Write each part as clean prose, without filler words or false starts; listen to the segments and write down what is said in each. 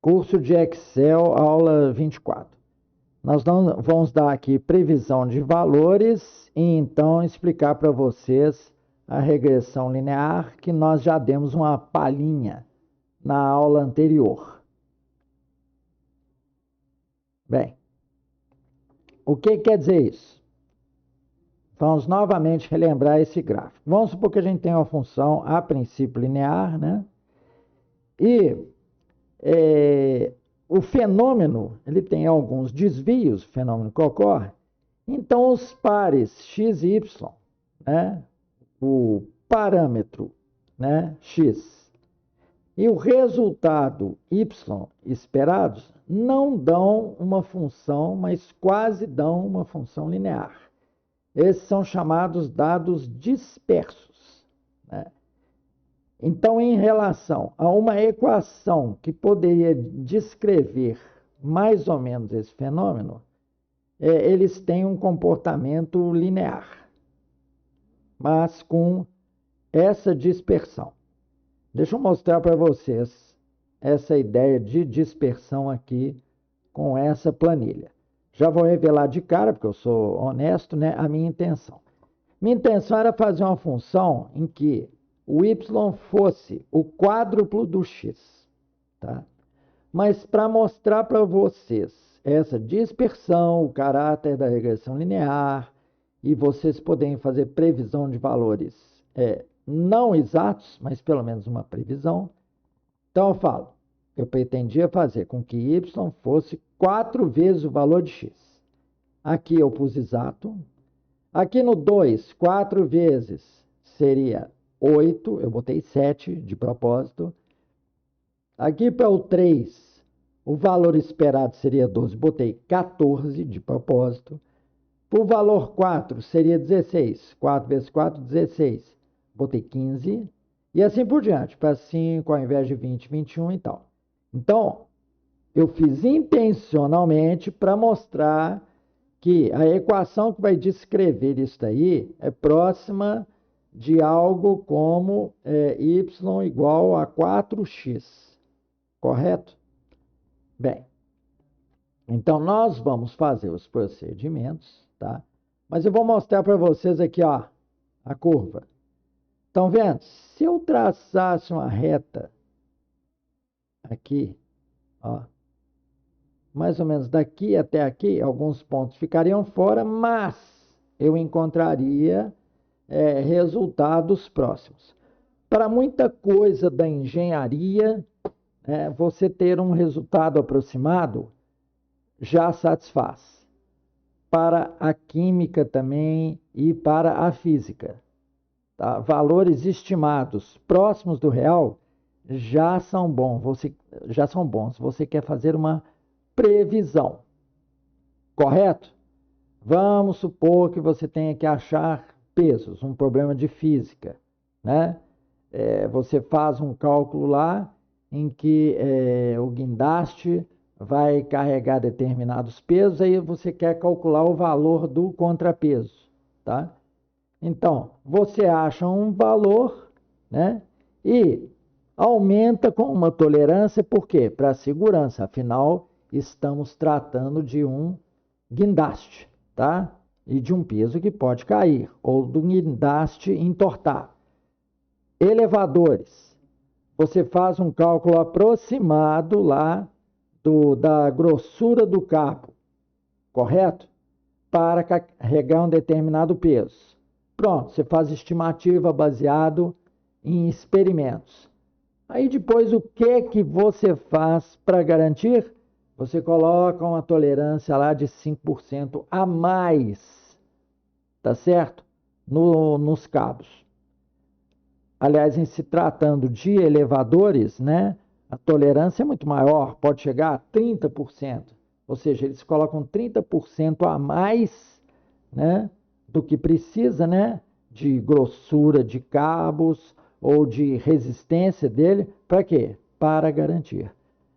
Curso de Excel, aula 24. Nós vamos dar aqui previsão de valores e então explicar para vocês a regressão linear, que nós já demos uma palhinha na aula anterior. Bem, o que quer dizer isso? Vamos novamente relembrar esse gráfico. Vamos supor que a gente tem uma função a princípio linear, né? E o fenômeno, ele tem alguns desvios, o fenômeno que ocorre. Então, os pares x e y, né, o parâmetro, né, x, e o resultado y esperados não dão uma função, mas quase dão uma função linear. Esses são chamados dados dispersos, né? Então, em relação a uma equação que poderia descrever mais ou menos esse fenômeno, eles têm um comportamento linear, mas com essa dispersão. Deixa eu mostrar para vocês essa ideia de dispersão aqui com essa planilha. Já vou revelar de cara, porque eu sou honesto, né, a minha intenção. Minha intenção era fazer uma função em que o y fosse o quádruplo do x, tá? Mas para mostrar para vocês essa dispersão, o caráter da regressão linear, e vocês poderem fazer previsão de valores não exatos, mas pelo menos uma previsão, então eu falo, eu pretendia fazer com que y fosse 4 vezes o valor de x. Aqui eu pus exato. Aqui no 2, 4 vezes seria 8, eu botei 7 de propósito. Aqui para o 3, o valor esperado seria 12, botei 14 de propósito. Para o valor 4 seria 16, 4 vezes 4, 16, botei 15. E assim por diante, para 5 ao invés de 20, 21 e tal. Então, eu fiz intencionalmente para mostrar que a equação que vai descrever isso daí é próxima de algo como y igual a 4x, correto? Bem, então nós vamos fazer os procedimentos, tá? Mas eu vou mostrar para vocês aqui, ó, a curva. Estão vendo? Se eu traçasse uma reta aqui, ó, mais ou menos daqui até aqui, alguns pontos ficariam fora, mas eu encontraria resultados próximos. Para muita coisa da engenharia, você ter um resultado aproximado já satisfaz. Para a química também e para a física, tá? Valores estimados próximos do real já são bons. Você quer fazer uma previsão, correto? Vamos supor que você tenha que achar pesos, um problema de física, né? Você faz um cálculo lá em que o guindaste vai carregar determinados pesos, aí você quer calcular o valor do contrapeso, tá? Então, você acha um valor, né? E aumenta com uma tolerância, por quê? Para segurança, afinal, estamos tratando de um guindaste, tá? E de um peso que pode cair, ou do guindaste entortar. Elevadores. Você faz um cálculo aproximado lá da grossura do cabo, correto? Para carregar um determinado peso. Pronto, você faz estimativa baseado em experimentos. Aí depois o que você faz para garantir? Você coloca uma tolerância lá de 5% a mais, tá certo? Nos cabos. Aliás, em se tratando de elevadores, né, a tolerância é muito maior, pode chegar a 30%. Ou seja, eles colocam 30% a mais, né, do que precisa, né, de grossura de cabos ou de resistência dele. Para quê? Para garantir.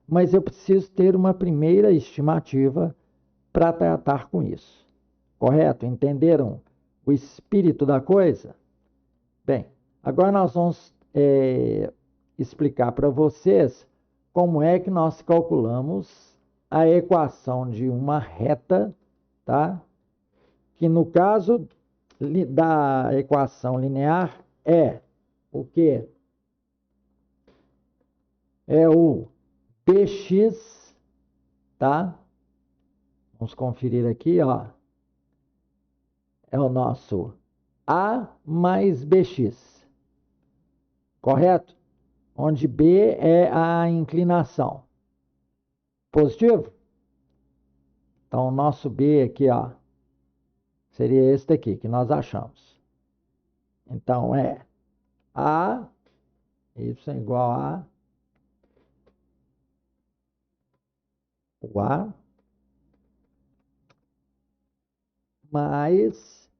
Mas eu preciso ter uma primeira estimativa para tratar com isso. Correto? Entenderam o espírito da coisa? Bem, agora nós vamos explicar para vocês como é que nós calculamos a equação de uma reta, tá? Que no caso da equação linear é o quê? É o dx, tá? Vamos conferir aqui, ó. É o nosso A mais BX, correto? Onde B é a inclinação. Positivo? Então, o nosso B aqui, ó, seria este aqui que nós achamos. Então, é A, Y igual a o A mais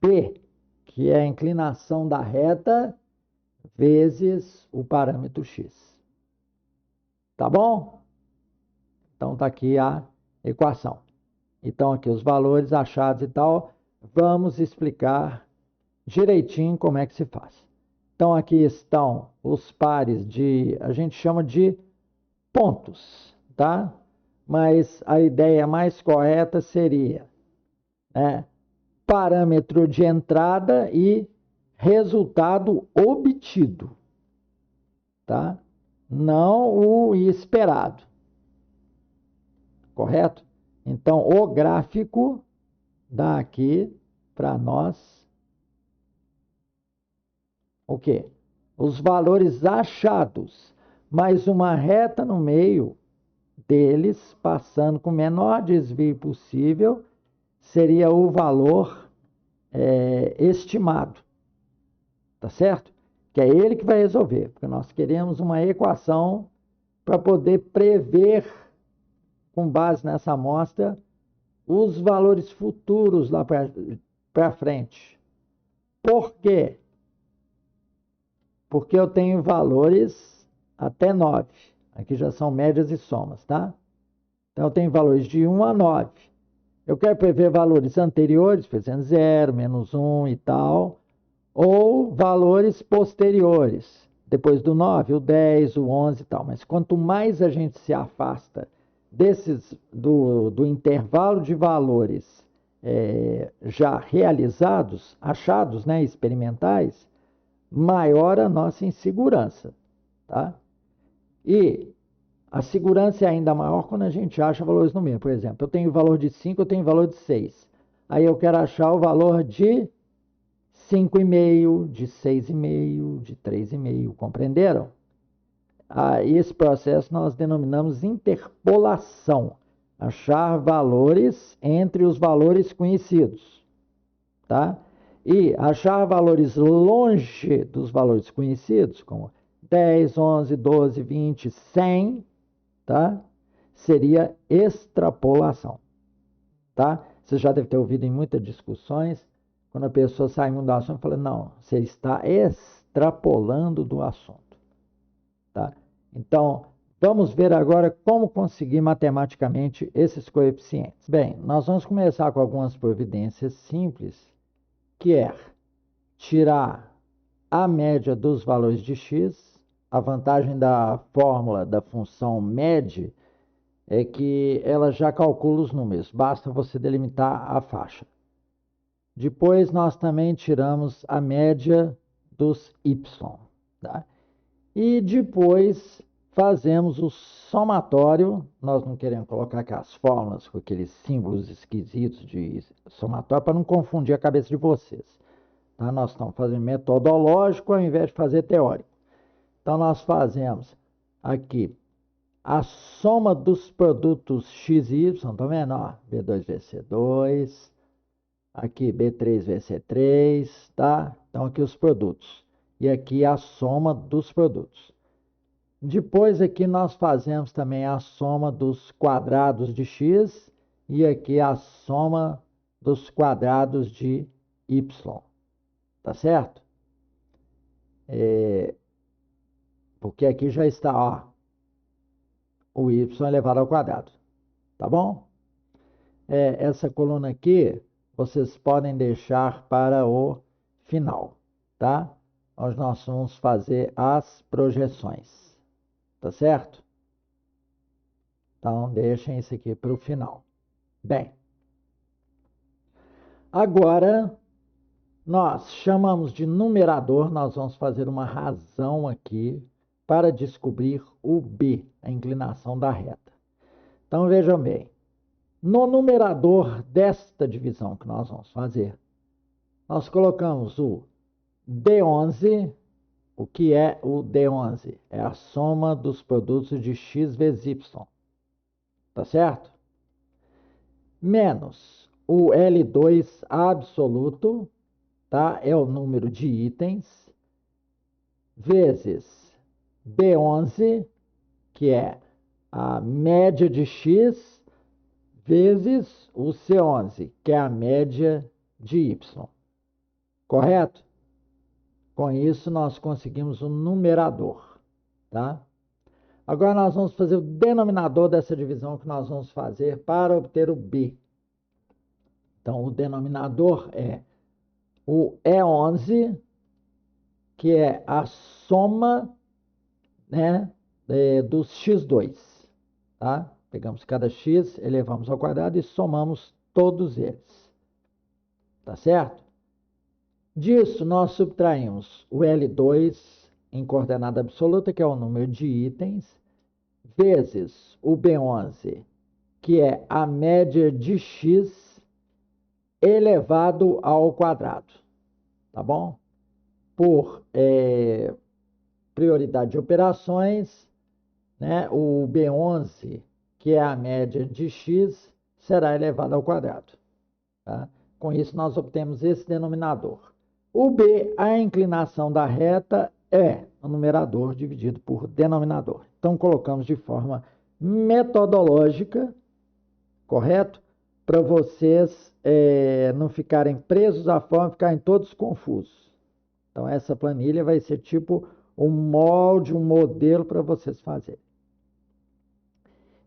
B, que é a inclinação da reta, vezes o parâmetro x. Tá bom? Então, tá aqui a equação. Então, aqui os valores achados e tal. Vamos explicar direitinho como é que se faz. Então, aqui estão os pares de, a gente chama de pontos, tá? Mas a ideia mais correta seria, né, parâmetro de entrada e resultado obtido, tá? Não o esperado, correto? Então, o gráfico dá aqui para nós o quê? Os valores achados, mais uma reta no meio deles, passando com o menor desvio possível, seria o valor estimado, tá certo? Que é ele que vai resolver, porque nós queremos uma equação para poder prever, com base nessa amostra, os valores futuros lá para frente. Por quê? Porque eu tenho valores até 9. Aqui já são médias e somas, tá? Então, eu tenho valores de 1 a 9. Eu quero prever valores anteriores, fazendo 0, menos 1 e tal, ou valores posteriores, depois do 9, o 10, o 11 e tal. Mas quanto mais a gente se afasta do intervalo de valores já realizados, achados, né, experimentais, maior a nossa insegurança, tá? E a segurança é ainda maior quando a gente acha valores no meio. Por exemplo, eu tenho valor de 5, eu tenho valor de 6. Aí eu quero achar o valor de 5,5, de 6,5, de 3,5. Compreenderam? Esse processo nós denominamos interpolação. Achar valores entre os valores conhecidos, tá? E achar valores longe dos valores conhecidos, como 10, 11, 12, 20, 100, tá? Seria extrapolação, tá? Você já deve ter ouvido em muitas discussões, quando a pessoa sai muito do assunto, fala, não, você está extrapolando do assunto, tá? Então, vamos ver agora como conseguir matematicamente esses coeficientes. Bem, nós vamos começar com algumas providências simples, que é tirar a média dos valores de x. A vantagem da fórmula da função med é que ela já calcula os números, basta você delimitar a faixa. Depois nós também tiramos a média dos y, tá? E depois fazemos o somatório. Nós não queremos colocar aquelas fórmulas com aqueles símbolos esquisitos de somatório para não confundir a cabeça de vocês. Tá? Nós estamos fazendo metodológico ao invés de fazer teórico. Então, nós fazemos aqui a soma dos produtos x e y, tá vendo? Ó, B2 vezes C2, aqui B3 vezes C3, tá? Então, aqui os produtos. E aqui a soma dos produtos. Depois, aqui nós fazemos também a soma dos quadrados de x e aqui a soma dos quadrados de y. Tá certo? Porque aqui já está, ó, o y elevado ao quadrado. Tá bom? Essa coluna aqui, vocês podem deixar para o final, tá? Onde nós vamos fazer as projeções. Tá certo? Então, deixem isso aqui para o final. Bem, agora nós chamamos de numerador, nós vamos fazer uma razão aqui para descobrir o B, a inclinação da reta. Então, vejam bem, no numerador desta divisão que nós vamos fazer, nós colocamos o D11. O que é o D11? É a soma dos produtos de x vezes y. Tá certo? Menos o L2 absoluto, tá? É o número de itens, vezes B11, que é a média de x, vezes o C11, que é a média de y. Correto? Com isso, nós conseguimos um numerador, tá? Agora, nós vamos fazer o denominador dessa divisão que nós vamos fazer para obter o B. Então, o denominador é o E11, que é a soma, né, dos x2, tá? Pegamos cada x, elevamos ao quadrado e somamos todos eles, tá certo? Disso, nós subtraímos o L2 em coordenada absoluta, que é o número de itens, vezes o B11, que é a média de x elevado ao quadrado, tá bom? Por prioridade de operações, né, o B11, que é a média de x, será elevado ao quadrado. Tá? Com isso, nós obtemos esse denominador. O B, a inclinação da reta, é o numerador dividido por denominador. Então, colocamos de forma metodológica, correto? Para vocês não ficarem presos à forma, ficarem todos confusos. Então, essa planilha vai ser tipo um molde, um modelo para vocês fazerem.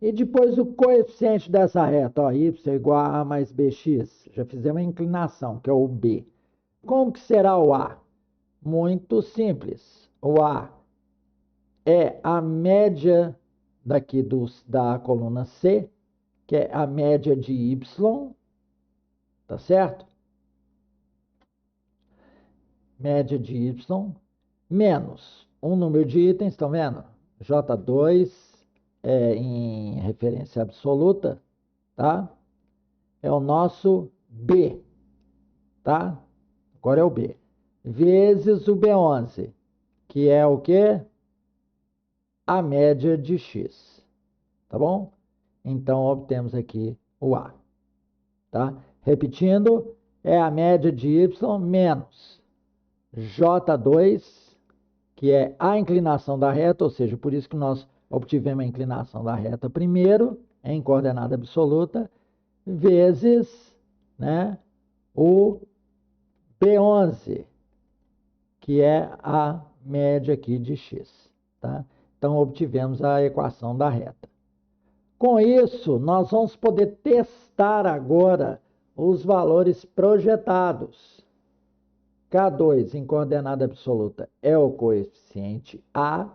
E depois o coeficiente dessa reta, ó, y igual a mais bx. Já fizemos a inclinação, que é o B. Como que será o A? Muito simples. O A é a média daqui da coluna C, que é a média de y, tá certo? Média de y, menos um número de itens, estão vendo? J2 em referência absoluta, tá? É o nosso B, tá? Agora é o B. Vezes o B11, que é o quê? A média de x, tá bom? Então, obtemos aqui o A, tá? Repetindo, é a média de y menos J2, que é a inclinação da reta, ou seja, por isso que nós obtivemos a inclinação da reta primeiro, em coordenada absoluta, vezes, né, o B11, que é a média aqui de x, tá? Então, obtivemos a equação da reta. Com isso, nós vamos poder testar agora os valores projetados. K2 em coordenada absoluta é o coeficiente A,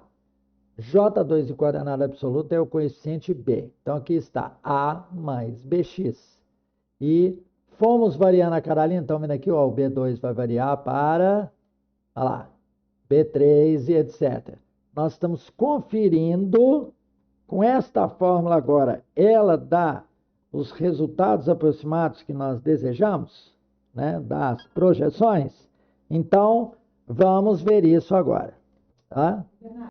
J2 em coordenada absoluta é o coeficiente B. Então, aqui está A mais BX. E fomos variando a cada linha, então, vendo aqui, ó, o B2 vai variar para, olha lá, B3 e etc. Nós estamos conferindo, com esta fórmula agora, ela dá os resultados aproximados que nós desejamos, né, das projeções. Então, vamos ver isso agora, tá?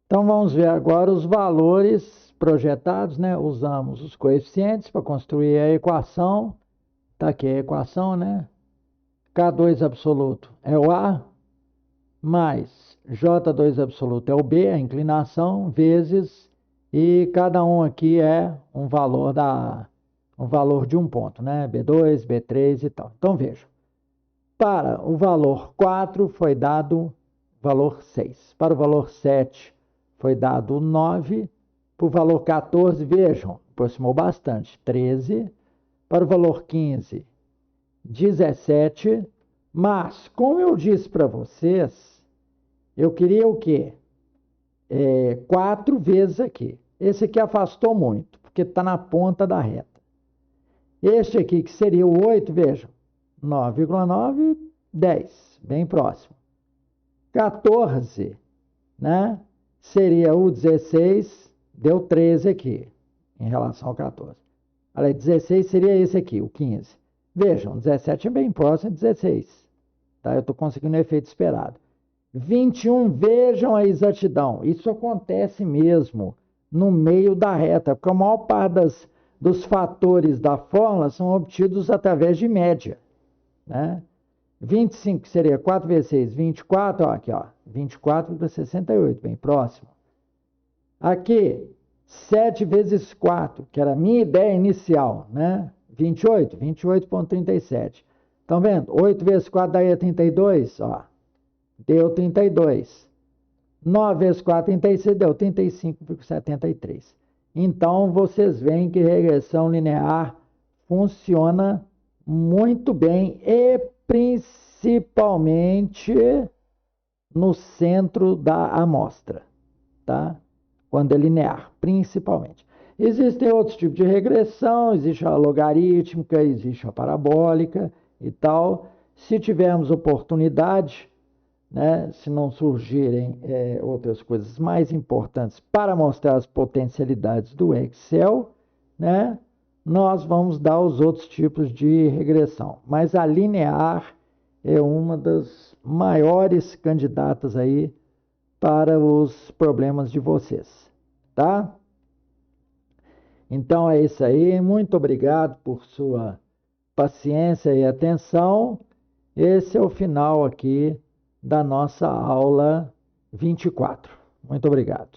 Então, vamos ver agora os valores projetados, né? Usamos os coeficientes para construir a equação. Tá aqui a equação, né? K2 absoluto é o A, mais J2 absoluto é o B, a inclinação, vezes, e cada um aqui é um valor de um ponto, né? B2, B3 e tal. Então, veja. Para o valor 4 foi dado valor 6. Para o valor 7 foi dado 9. Para o valor 14, vejam, aproximou bastante, 13. Para o valor 15, 17. Mas, como eu disse para vocês, eu queria o quê? 4 vezes aqui. Esse aqui afastou muito, porque está na ponta da reta. Este aqui, que seria o 8, vejam, 9,9, 10, bem próximo. 14, né? Seria o 16, deu 13 aqui, em relação ao 14. Olha, 16 seria esse aqui, o 15. Vejam, 17 é bem próximo de 16. Tá? Eu estou conseguindo o efeito esperado. 21, vejam a exatidão. Isso acontece mesmo no meio da reta, porque a maior parte dos fatores da fórmula são obtidos através de média, né? 25, que seria 4 vezes 6, 24, ó, aqui, ó, 24,68, bem próximo. Aqui, 7 vezes 4, que era a minha ideia inicial, né? 28, 28,37. Estão vendo? 8 vezes 4 daí é 32, ó, deu 32. 9 vezes 4, 36, deu 35,73. Então, vocês veem que regressão linear funciona muito bem e principalmente no centro da amostra, tá? Quando é linear, principalmente. Existem outros tipos de regressão, existe a logarítmica, existe a parabólica e tal. Se tivermos oportunidade, né, se não surgirem outras coisas mais importantes para mostrar as potencialidades do Excel, né, nós vamos dar os outros tipos de regressão. Mas a linear é uma das maiores candidatas aí para os problemas de vocês, tá? Então é isso aí. Muito obrigado por sua paciência e atenção. Esse é o final aqui da nossa aula 24. Muito obrigado.